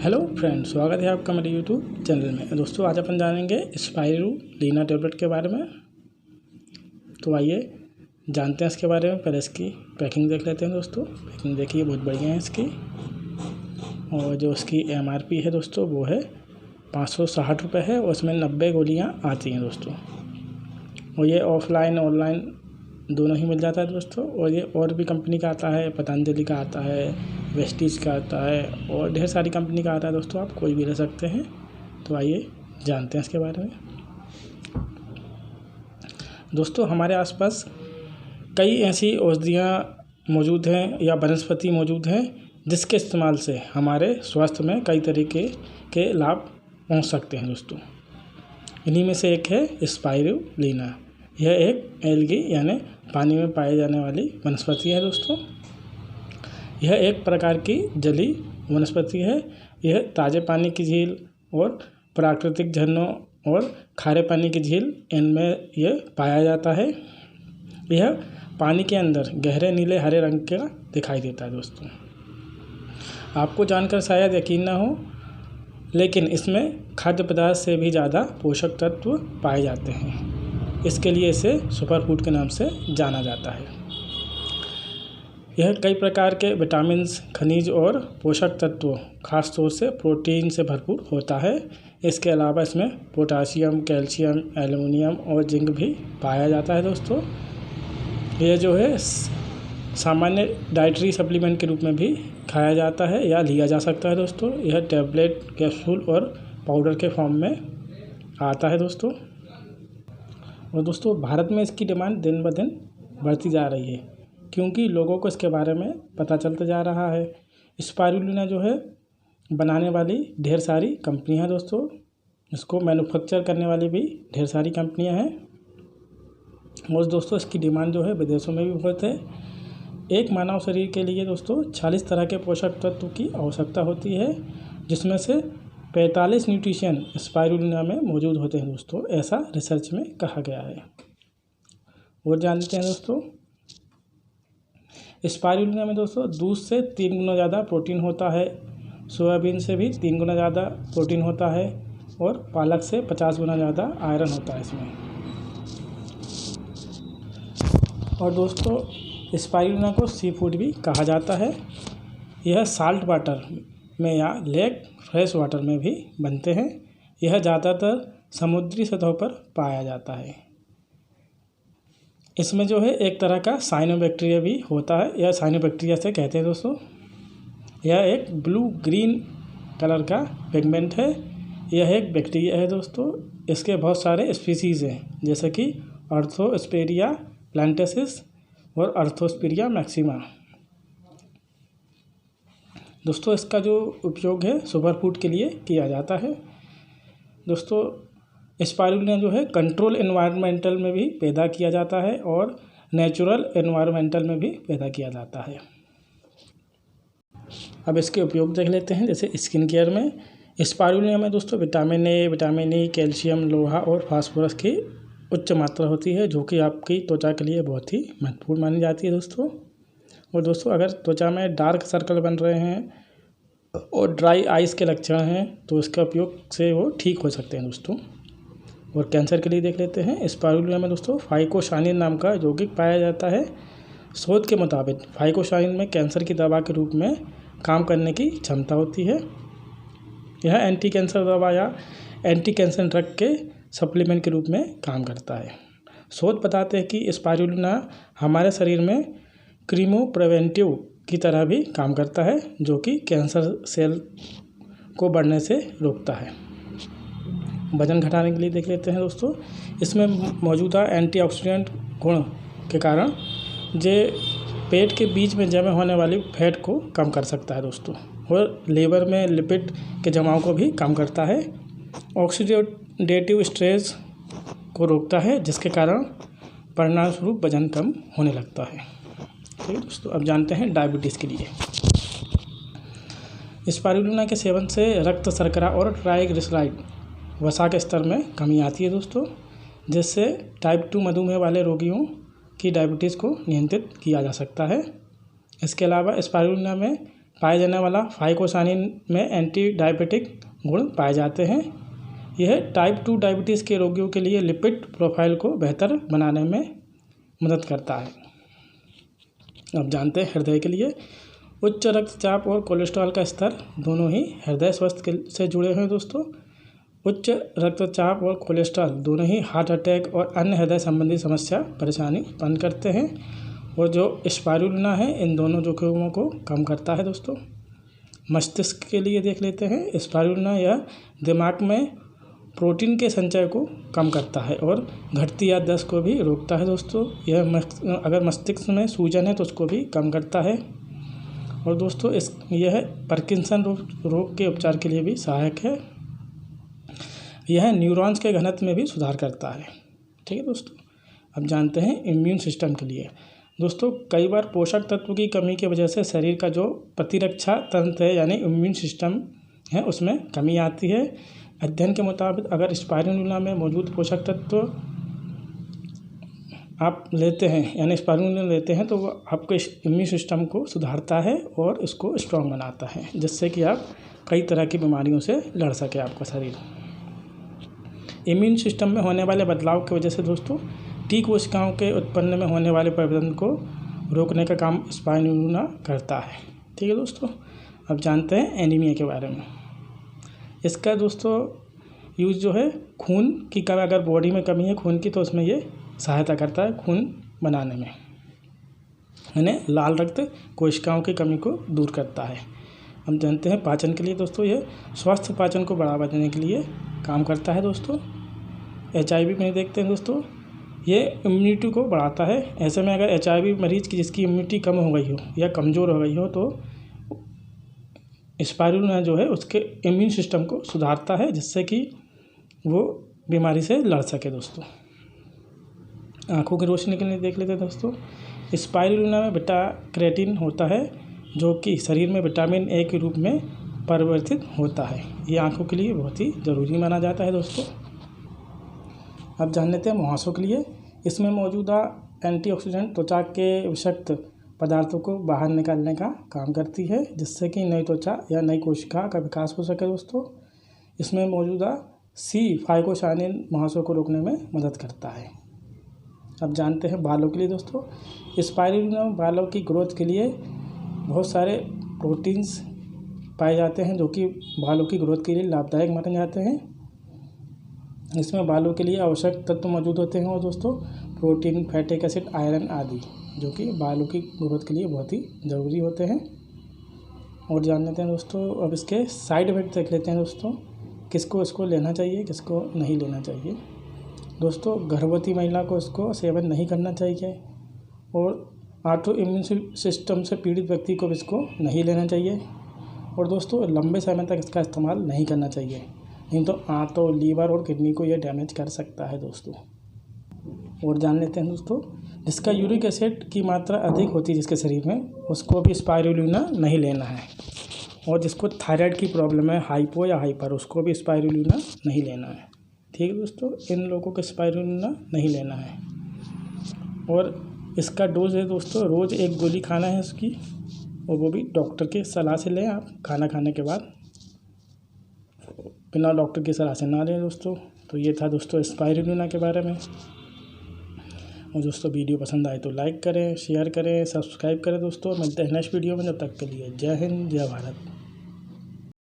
Hello friends, स्वागत है आपका मेरे यूट्यूब चैनल में। दोस्तों आज अपन जानेंगे स्पाइरुलिना टैबलेट के बारे में। तो आइए जानते हैं इसके बारे में। पहले इसकी पैकिंग देख लेते हैं। दोस्तों पैकिंग देखिए, बहुत बढ़िया है इसकी। और जो इसकी MRP है दोस्तों वो है 560 रुपये है और इसमें 90 गोलियाँ आती हैं दोस्तों। और ये ऑफलाइन ऑनलाइन दोनों ही मिल जाता है दोस्तों। और ये और भी कंपनी का आता है, पतंजलि का आता है, वेस्टीज का आता है और ढेर सारी कंपनी का आता है दोस्तों। आप कोई भी ले सकते हैं। तो आइए जानते हैं इसके बारे में। दोस्तों हमारे आसपास कई ऐसी औषधियाँ मौजूद हैं या वनस्पति मौजूद हैं जिसके इस्तेमाल से हमारे स्वास्थ्य में कई तरीके के लाभ पहुंच सकते हैं दोस्तों। इन्हीं में से एक है स्पाइरुलिना। यह एक एल्गी यानी पानी में पाए जाने वाली वनस्पति है दोस्तों। यह एक प्रकार की जलीय वनस्पति है। यह ताज़े पानी की झील और प्राकृतिक झरनों और खारे पानी की झील, इनमें यह पाया जाता है। यह पानी के अंदर गहरे नीले हरे रंग का दिखाई देता है दोस्तों। आपको जानकर शायद यकीन ना हो, लेकिन इसमें खाद्य पदार्थ से भी ज़्यादा पोषक तत्व पाए जाते हैं। इसके लिए इसे सुपर फूड के नाम से जाना जाता है। यह कई प्रकार के विटामिन्स, खनिज और पोषक तत्वों, खास तौर से प्रोटीन से भरपूर होता है। इसके अलावा इसमें पोटासियम, कैल्शियम, एल्युमिनियम और जिंक भी पाया जाता है दोस्तों। यह जो है सामान्य डाइटरी सप्लीमेंट के रूप में भी खाया जाता है या लिया जा सकता है दोस्तों। यह टैबलेट, कैप्सूल और पाउडर के फॉर्म में आता है दोस्तों। और दोस्तों भारत में इसकी डिमांड दिन ब दिन बढ़ती जा रही है, क्योंकि लोगों को इसके बारे में पता चलता जा रहा है। स्पाइरुलिना जो है बनाने वाली ढेर सारी कंपनियां हैं दोस्तों। इसको मैन्युफैक्चर करने वाली भी ढेर सारी कंपनियां हैं। और दोस्तों इसकी डिमांड जो है विदेशों में भी बहुत है। एक मानव शरीर के लिए दोस्तों 40 तरह के पोषक तत्व की आवश्यकता होती है, जिसमें से 45 न्यूट्रिशन स्पाइरुलिना में मौजूद होते हैं दोस्तों। ऐसा रिसर्च में कहा गया है। और जान लेते हैं दोस्तों, स्पाइरुलिना में दोस्तों दूध से 3 गुना ज़्यादा प्रोटीन होता है, सोयाबीन से भी 3 गुना ज़्यादा प्रोटीन होता है और पालक से 50 गुना ज़्यादा आयरन होता है इसमें। और दोस्तों स्पाइरुलिना को सी फूड भी कहा जाता है। यह साल्ट वाटर में या लेक फ्रेश वाटर में भी बनते हैं। यह ज़्यादातर समुद्री सतह पर पाया जाता है। इसमें जो है एक तरह का साइनोबैक्टीरिया भी होता है, या साइनोबैक्टीरिया से कहते हैं दोस्तों। यह एक ब्लू ग्रीन कलर का पिगमेंट है। यह एक बैक्टीरिया है दोस्तों। इसके बहुत सारे स्पीसीज़ हैं, जैसे कि अर्थोस्पेरिया प्लांटेसिस और अर्थोस्पेरिया मैक्सिमा। दोस्तों इसका जो उपयोग है सुपर फूड के लिए किया जाता है। दोस्तों स्पाइरुलिना जो है कंट्रोल एनवायरमेंटल में भी पैदा किया जाता है और नेचुरल एनवायरमेंटल में भी पैदा किया जाता है। अब इसके उपयोग देख लेते हैं। जैसे स्किन केयर में स्पाइरुलिना में दोस्तों vitamin A, vitamin E, calcium, लोहा और फास्फोरस की उच्च मात्रा होती है, जो कि आपकी त्वचा के लिए बहुत ही महत्वपूर्ण मानी जाती है दोस्तों। और दोस्तों अगर त्वचा में डार्क सर्कल बन रहे हैं और ड्राई आइस के लक्षण हैं तो इसका उपयोग से वो ठीक हो सकते हैं दोस्तों। और कैंसर के लिए देख लेते हैं। स्पाइरुलिना में दोस्तों फाइकोसाइनिन नाम का यौगिक पाया जाता है। शोध के मुताबिक फाइकोसाइनिन में कैंसर की दवा के रूप में काम करने की क्षमता होती है। यह एंटी कैंसर दवा या एंटी कैंसर ड्रग के सप्लीमेंट के रूप में काम करता है। शोध बताते हैं कि स्पाइरुलिना हमारे शरीर में क्रीमोप्रिवेंटिव की तरह भी काम करता है, जो कि कैंसर सेल को बढ़ने से रोकता है। वजन घटाने के लिए देख लेते हैं दोस्तों। इसमें मौजूदा एंटीऑक्सीडेंट गुण के कारण ये पेट के बीच में जमे होने वाली फैट को कम कर सकता है दोस्तों। और लीवर में लिपिड के जमाव को भी कम करता है। ऑक्सीडेटिव स्ट्रेस को रोकता है, जिसके कारण परिणाम स्वरूप वजन कम होने लगता है। ठीक है दोस्तों, अब जानते हैं डायबिटीज़ के लिए। स्पाइरुलिना के सेवन से रक्त शर्करा और ट्राइग्लिसराइड वसा के स्तर में कमी आती है दोस्तों, जिससे टाइप 2 मधुमेह वाले रोगियों की डायबिटीज़ को नियंत्रित किया जा सकता है। इसके अलावा स्पाइरुलिना में पाए जाने वाला फाइकोसानिन में एंटी डायबिटिक गुण पाए जाते हैं। यह टाइप 2 डायबिटीज़ के रोगियों के लिए लिपिड प्रोफाइल को बेहतर बनाने में मदद करता है। अब जानते हैं हृदय के लिए उच्च रक्तचाप और कोलेस्ट्रॉल का स्तर दोनों ही हृदय स्वास्थ्य से जुड़े हुए हैं दोस्तों। उच्च रक्तचाप और कोलेस्ट्रॉल दोनों ही हार्ट अटैक और अन्य हृदय संबंधी समस्या परेशानी उत्पन्न करते हैं, और जो स्पाइरुलिना है इन दोनों जोखिमों को कम करता है दोस्तों। मस्तिष्क के लिए देख लेते हैं। स्पाइरुलिना यह दिमाग में प्रोटीन के संचय को कम करता है और घटती याददाश्त को भी रोकता है दोस्तों। यह अगर मस्तिष्क में सूजन है तो उसको भी कम करता है। और दोस्तों यह पार्किंसन रोग के उपचार के लिए भी सहायक है। यह न्यूरॉन्स के घनत्व में भी सुधार करता है। ठीक है दोस्तों। अब जानते हैं इम्यून सिस्टम के लिए। दोस्तों कई बार पोषक तत्व की कमी की वजह से शरीर का जो प्रतिरक्षा तंत्र है यानी इम्यून सिस्टम है उसमें कमी आती है। अध्ययन के मुताबिक अगर स्पाइरुलिना में मौजूद पोषक तत्व आप लेते हैं यानी स्पाइरुलिना लेते हैं तो वो आपके इम्यून सिस्टम को सुधारता है और इसको स्ट्रॉन्ग बनाता है, जिससे कि आप कई तरह की बीमारियों से लड़ सके आपका शरीर। इम्यून सिस्टम में होने वाले बदलाव की वजह से दोस्तों टी कोशिकाओं के उत्पन्न में होने वाले परिवर्तन को रोकने का काम स्पाइरुलिना करता है। ठीक है दोस्तों। अब जानते हैं एनीमिया के बारे में। इसका दोस्तों यूज़ जो है खून की कमी, अगर बॉडी में कमी है खून की तो उसमें ये सहायता करता है खून बनाने में, यानी लाल रक्त कोशिकाओं की कमी को दूर करता है। हम जानते हैं पाचन के लिए दोस्तों ये स्वस्थ पाचन को बढ़ावा देने के लिए काम करता है दोस्तों। HIV में देखते हैं दोस्तों ये इम्यूनिटी को बढ़ाता है। ऐसे में अगर HIV मरीज की जिसकी इम्यूनिटी कम हो गई हो या कमज़ोर हो गई हो तो स्पाइरुलिना जो है उसके इम्यून सिस्टम को सुधारता है, जिससे कि वो बीमारी से लड़ सके दोस्तों। आँखों की रोशनी के लिए देख लेते हैं दोस्तों। स्पाइरुलिना में बीटा कैरोटीन होता है जो कि शरीर में विटामिन A के रूप में परिवर्तित होता है। ये आँखों के लिए बहुत ही ज़रूरी माना जाता है दोस्तों। अब जान लेते हैं मुहासों के लिए। इसमें मौजूदा एंटीऑक्सीडेंट त्वचा के विषाक्त पदार्थों को बाहर निकालने का काम करती है, जिससे कि नई त्वचा या नई कोशिका का विकास हो सके दोस्तों। इसमें मौजूदा फाइकोसानिन मुहासों को रोकने में मदद करता है। अब जानते हैं बालों के लिए दोस्तों। स्पाइरुलिना में बालों की ग्रोथ के लिए बहुत सारे प्रोटीन्स पाए जाते हैं जो कि बालों की ग्रोथ के लिए लाभदायक माने जाते हैं। इसमें बालों के लिए आवश्यक तत्व मौजूद होते हैं और दोस्तों प्रोटीन, फैटिक एसिड, आयरन आदि, जो कि बालों की ग्रोथ के लिए बहुत ही ज़रूरी होते हैं। और जान लेते हैं दोस्तों अब इसके साइड इफेक्ट देख लेते हैं दोस्तों। किसको इसको लेना चाहिए, किसको नहीं लेना चाहिए। दोस्तों गर्भवती महिला को इसको सेवन नहीं करना चाहिए और ऑटो इम्यून सिस्टम से पीड़ित व्यक्ति को इसको नहीं लेना चाहिए। और दोस्तों लंबे समय तक इसका इस्तेमाल नहीं करना चाहिए, नहीं तो आंतों, लीवर और किडनी को ये डैमेज कर सकता है दोस्तों। और जान लेते हैं दोस्तों जिसका यूरिक एसिड की मात्रा अधिक होती है जिसके शरीर में, उसको भी स्पाइरुलिना नहीं लेना है। और जिसको थायराइड की प्रॉब्लम है, हाइपो या हाइपर, उसको भी स्पाइरुलिना नहीं लेना है। ठीक है दोस्तों, इन लोगों को स्पाइरुलिना नहीं लेना है। और इसका डोज है दोस्तों रोज़ 1 गोली खाना है उसकी, और वो भी डॉक्टर की सलाह से लें आप। खाना खाने के बाद बिना डॉक्टर की सलाह से ना लें दोस्तों। तो ये था दोस्तों स्पाइरुलिना के बारे में। और दोस्तों वीडियो पसंद आए तो लाइक करें, शेयर करें, सब्सक्राइब करें दोस्तों। मिलते हैं नेक्स्ट वीडियो में, जब तक के लिए जय हिंद, जय भारत।